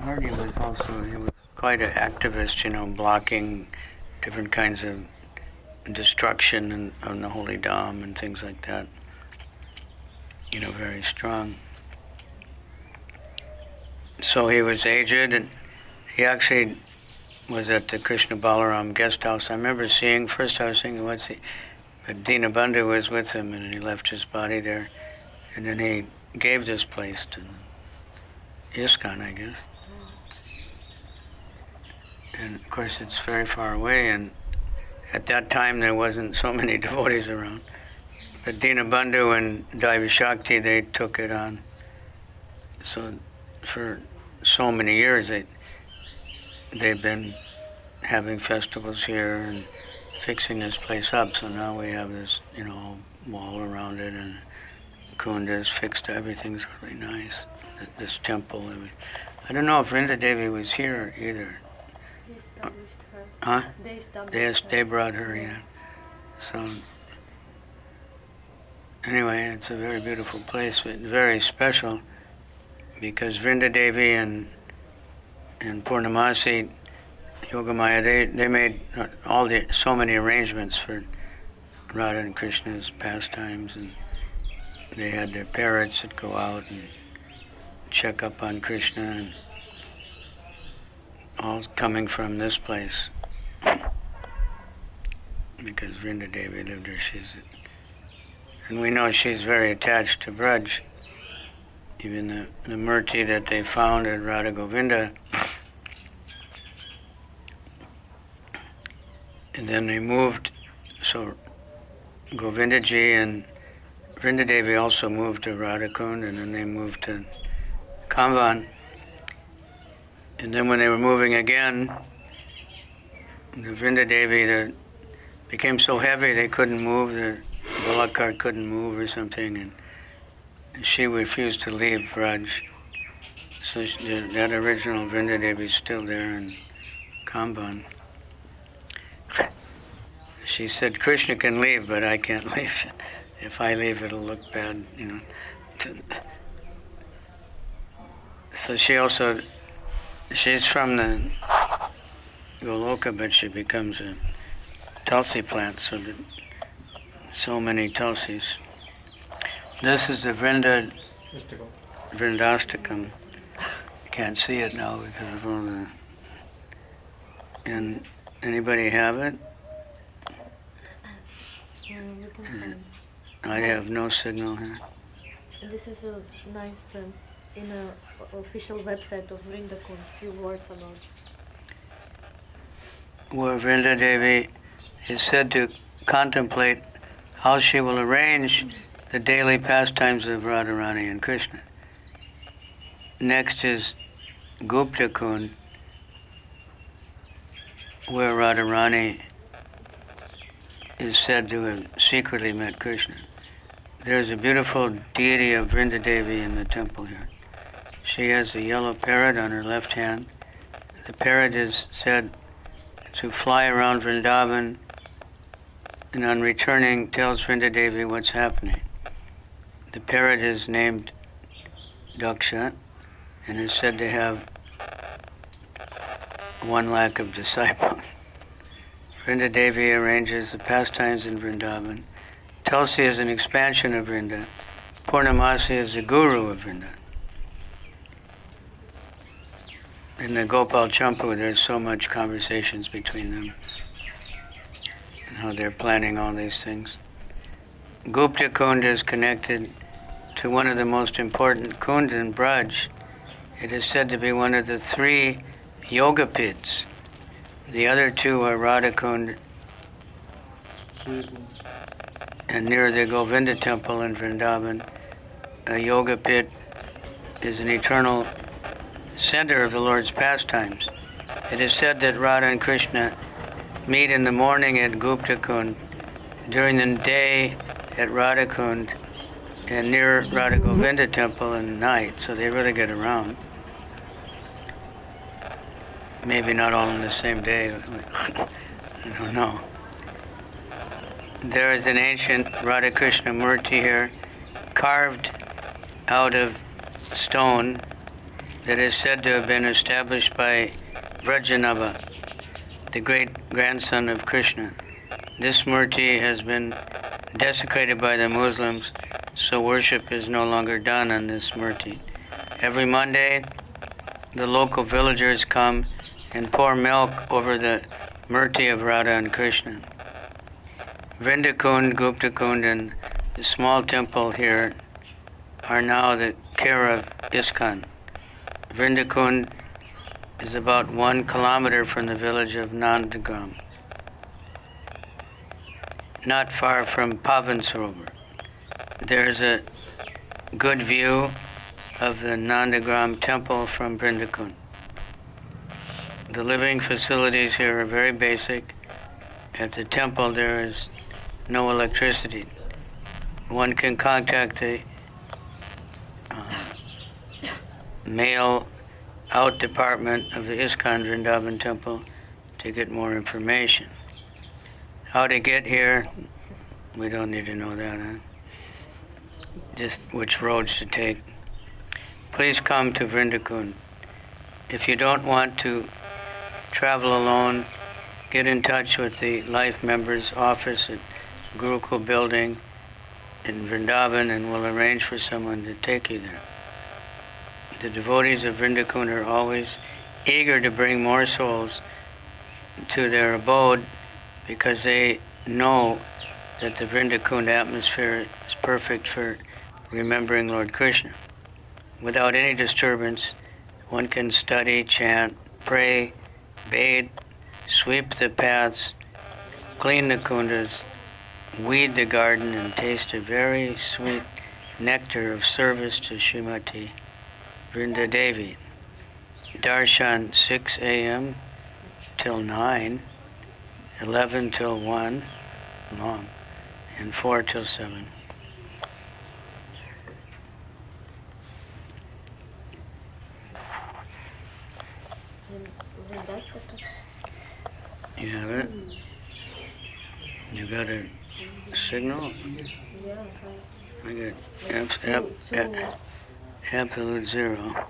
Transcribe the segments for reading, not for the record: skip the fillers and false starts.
heard he was quite an activist, blocking different kinds of destruction on the Holy Dham and things like that. Very strong. So he was aged, and he actually was at the Krishna Balaram guest house. I remember first I was thinking, what's he? But Dinabandhu was with him, and he left his body there. And then he gave this place to ISKCON, I guess. And of course it's very far away, and at that time there wasn't so many devotees around. But Dinabandhu and Daivi Shakti, they took it on. So for so many years they've been having festivals here and fixing this place up. So now we have this, wall around it, and Kunda is fixed. Everything's really nice. This temple. I don't know if Vrinda Devi was here either. They established her. Huh? They established her. They brought her, yeah. So anyway, it's a very beautiful place, but very special because Vrinda Devi and Purnamasi Yogamaya, they made so many arrangements for Radha and Krishna's pastimes, and they had their parrots that go out and check up on Krishna, and all coming from this place because Vrinda Devi lived there. And we know she's very attached to Braj. Even the murti that they found at Radha Govinda, and then they moved, so Govindaji and Vrinda Devi also moved to Radhakund, and then they moved to Kamvan. And then when they were moving again, the Vrinda Devi became so heavy they couldn't move, the bullock cart couldn't move or something, and she refused to leave Braj. So that original Vrinda Devi is still there in Kamban. She said, Krishna can leave, but I can't leave. If I leave, it'll look bad, So she's from the Goloka, but she becomes a Tulsi plant, so many Tulsis. This is the Vrindastakam. Can't see it now because of all the... And anybody have it? I have no signal here. This is a nice, in an official website of Vrindakund, few words about where Vrinda Devi is said to contemplate how she will arrange the daily pastimes of Radharani and Krishna. Next is Gupta Kund, where Radharani is said to have secretly met Krishna. There's a beautiful deity of Vrinda Devi in the temple here. She has a yellow parrot on her left hand. The parrot is said to fly around Vrindavan, and on returning tells Vrinda Devi what's happening. The parrot is named Daksha and is said to have 1 lakh of disciples. Vrinda Devi arranges the pastimes in Vrindavan. Tulsi is an expansion of Vrinda. Purnamasi is the guru of Vrinda. In the Gopal Champu, there's so much conversations between them and how they're planning all these things. Gupta Kund is connected to one of the most important kund in Braj. It is said to be one of the 3 yoga pits. The other 2 are Radhakund and near the Govinda temple in Vrindavan. A yoga pit is an eternal center of the Lord's pastimes. It is said that Radha and Krishna meet in the morning at Gupta Kund, during the day at Radhakund, and near Radha Govinda temple in the night, so they really get around. Maybe not all on the same day, I don't know. There is an ancient Radha Krishna Murti here, carved out of stone, that is said to have been established by Vrindakund, the great-grandson of Krishna. This murti has been desecrated by the Muslims, so worship is no longer done on this murti. Every Monday, the local villagers come and pour milk over the murti of Radha and Krishna. Vrindakund, Guptakund, and the small temple here are now the care of ISKCON. Vrindakund is about 1 kilometer from the village of Nandagram, not far from Pavan Sarovar. There's a good view of the Nandagram temple from Vrindakund. The living facilities here are very basic. At the temple there is no electricity. One can contact the mail out department of the ISKCON Vrindavan temple to get more information. How to get here, we don't need to know that, huh? Just which roads to take. Please come to Vrindakund. If you don't want to travel alone, get in touch with the Life Members Office at Gurukul Building in Vrindavan and we'll arrange for someone to take you there. The devotees of Vrindakund are always eager to bring more souls to their abode because they know that the Vrindakund atmosphere is perfect for remembering Lord Krishna. Without any disturbance, one can study, chant, pray, bathe, sweep the paths, clean the kundas, weed the garden, and taste a very sweet nectar of service to Srimati Vrindadevi. Darshan 6 a.m. till 9, 11 till 1, long, and 4 till 7. You have it? You got a signal? Yeah, I got absolute zero.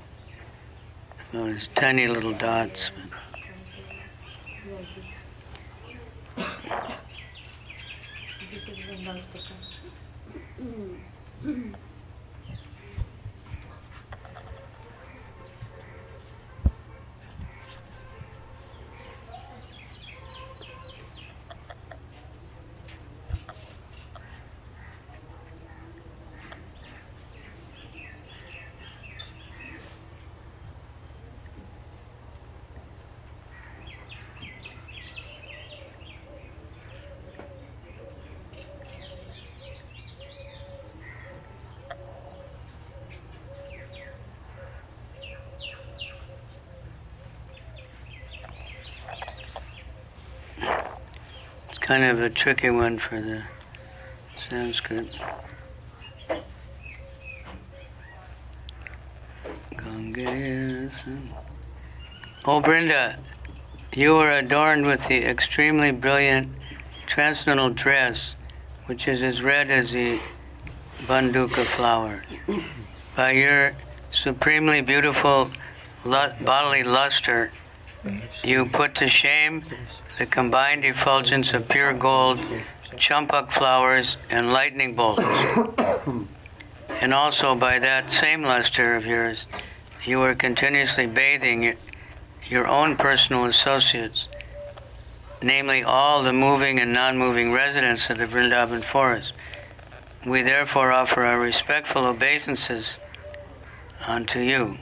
Oh, there's tiny little dots. This is Vrindakund. Kind of a tricky one for the Sanskrit. Oh, Brinda, you are adorned with the extremely brilliant transcendental dress, which is as red as the banduka flower. By your supremely beautiful bodily luster, you put to shame the combined effulgence of pure gold, champak flowers, and lightning bolts. And also by that same luster of yours, you are continuously bathing your own personal associates, namely all the moving and non-moving residents of the Vrindavan forest. We therefore offer our respectful obeisances unto you,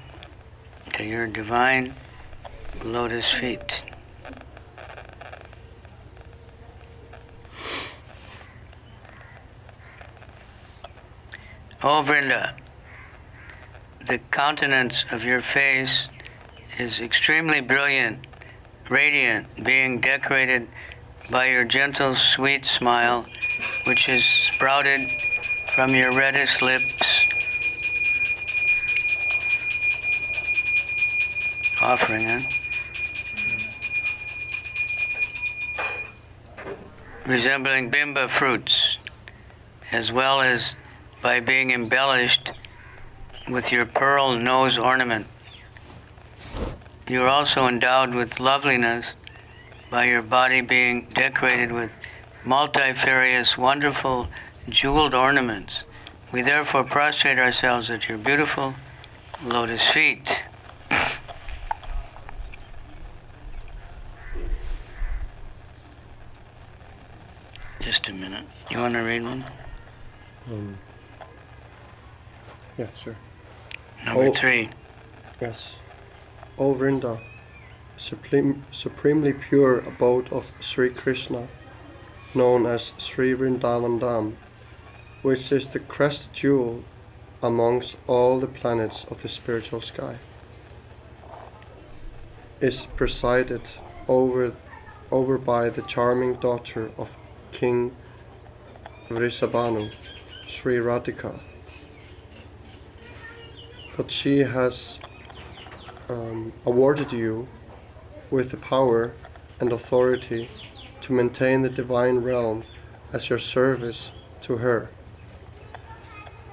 to your divine lotus feet. O Vrinda, the countenance of your face is extremely brilliant, radiant, being decorated by your gentle, sweet smile, which is sprouted from your reddish lips. Offering, huh? Resembling bimba fruits, as well as by being embellished with your pearl nose ornament, you are also endowed with loveliness by your body being decorated with multifarious, wonderful, jeweled ornaments. We therefore prostrate ourselves at your beautiful lotus feet. Just a minute. You want to read one? Yeah, sure. Number 3. Yes. O Vrinda, supremely pure abode of Sri Krishna, known as Sri Vrindavan Dham, which is the crest jewel amongst all the planets of the spiritual sky, is presided over by the charming daughter of King Vrisabhanu, Sri Radhika. But she has awarded you with the power and authority to maintain the divine realm as your service to her.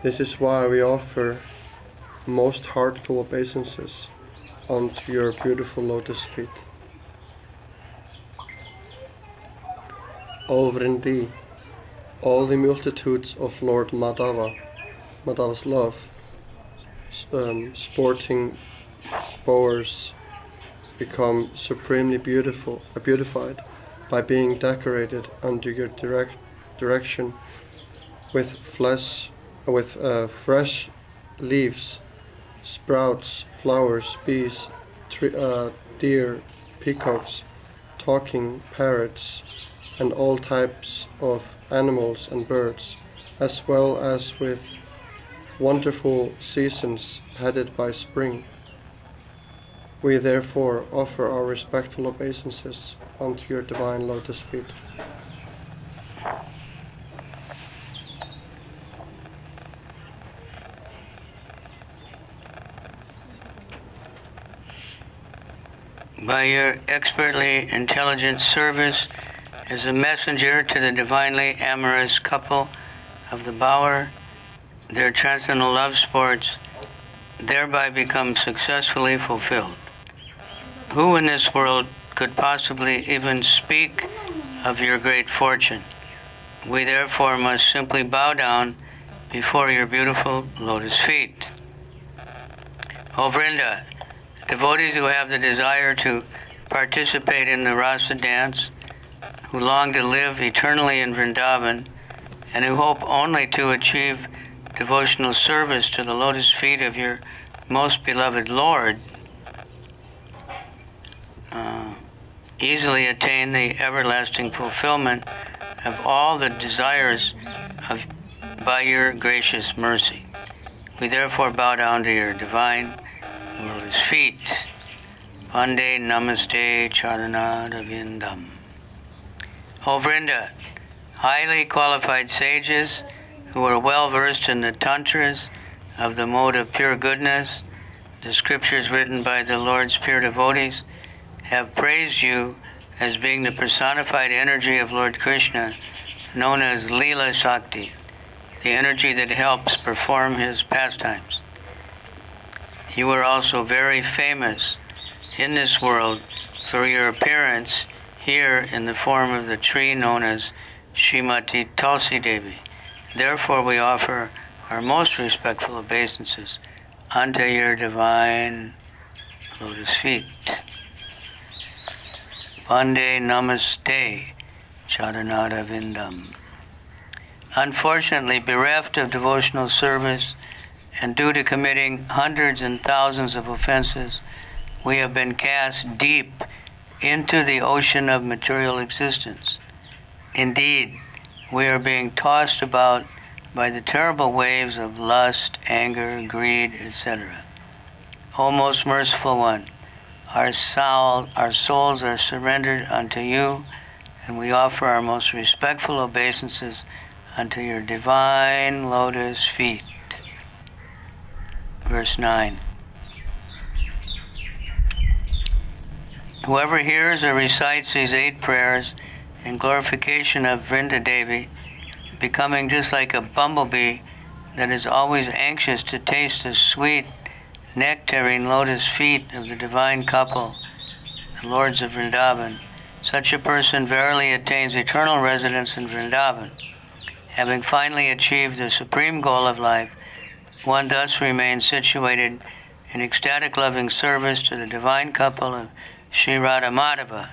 This is why we offer most heartful obeisances unto your beautiful lotus feet. O Vrindi, all the multitudes of Lord Madhava's love, sporting bowers, become supremely beautified by being decorated under your direction with fresh leaves, sprouts, flowers, bees, deer, peacocks, talking parrots, and all types of animals and birds, as well as with wonderful seasons headed by spring. We therefore offer our respectful obeisances unto your divine lotus feet. By your expertly intelligent service as a messenger to the divinely amorous couple of the bower, their transcendental love sports thereby become successfully fulfilled. Who in this world could possibly even speak of your great fortune? We therefore must simply bow down before your beautiful lotus feet. O Vrinda, devotees who have the desire to participate in the rasa dance, who long to live eternally in Vrindavan, and who hope only to achieve devotional service to the lotus feet of your most beloved Lord, easily attain the everlasting fulfillment of all the desires by your gracious mercy. We therefore bow down to your divine lotus feet. Vande Namaste Charanada Vindam. O Vrinda, highly qualified sages who are well versed in the tantras of the mode of pure goodness, the scriptures written by the Lord's pure devotees, have praised you as being the personified energy of Lord Krishna, known as Leela Shakti, the energy that helps perform his pastimes. You are also very famous in this world for your appearance here in the form of the tree known as Srimati Tulsi Devi. Therefore we offer our most respectful obeisances unto your divine lotus feet. Vande Namaste Charanada Vindam. Unfortunately, bereft of devotional service and due to committing hundreds and thousands of offenses, we have been cast deep into the ocean of material existence. Indeed, we are being tossed about by the terrible waves of lust, anger, greed, etc. O most merciful one, our souls are surrendered unto you, and we offer our most respectful obeisances unto your divine lotus feet. Verse 9. Whoever hears or recites these 8 prayers in glorification of Vrinda Devi, becoming just like a bumblebee that is always anxious to taste the sweet nectarine lotus feet of the divine couple, the lords of Vrindavan, such a person verily attains eternal residence in Vrindavan. Having finally achieved the supreme goal of life, one thus remains situated in ecstatic loving service to the divine couple of Sri Radha Madhava.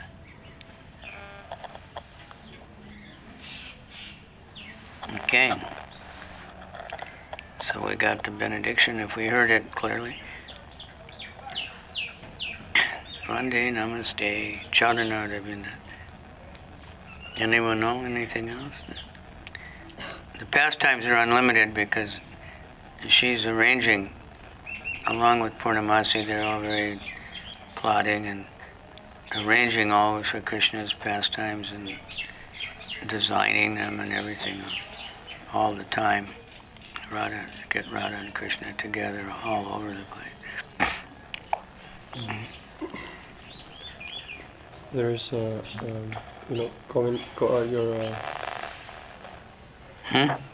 Okay. So we got the benediction, if we heard it clearly. Vande Namaste, Charanaravinda. Anyone know anything else? The pastimes are unlimited because she's arranging, along with Purnamasi, they're all very plotting and arranging all for Krishna's pastimes and designing them and everything all the time. Get Radha and Krishna together all over the place. There is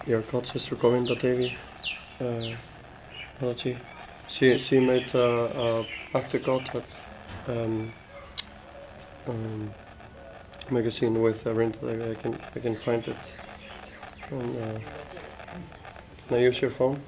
your god sister Govinda Devi, Balaji. She made a Bhakti Godhead magazine with Vrinda Devi. I can find it. And, can I use your phone?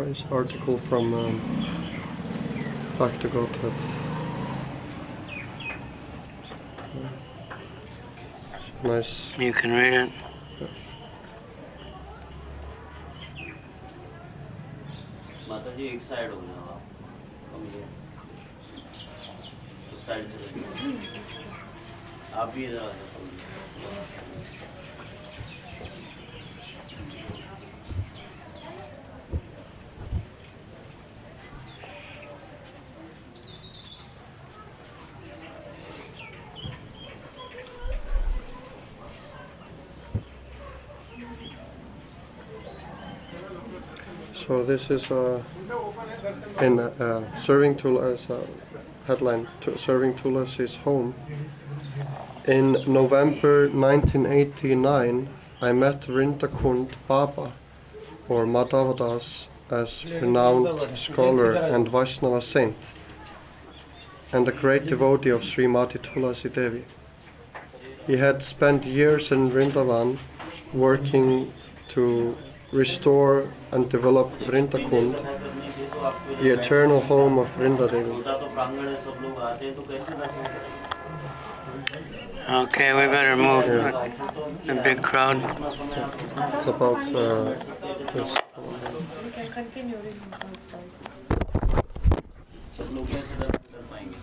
This article from Bhakti Godhead. Nice. You can read it. Yeah. माता जी एक side हो जाओ आप कम ये उस side से आप भी इधर आ जाओ So this is in serving Tulasi's headline. Serving Tulasi's home. In November 1989, I met Vrindakund Baba, or Madhavadas, as renowned scholar and Vaishnava saint, and a great devotee of Srimati Tulasi Devi. He had spent years in Vrindavan working to restore and develop Vrindakund, the eternal home of Vrindavan. Okay, we better move. The big crowd. It's about this. We can continue reading outside. सब लोग कैसे दर्शन कर पाएंगे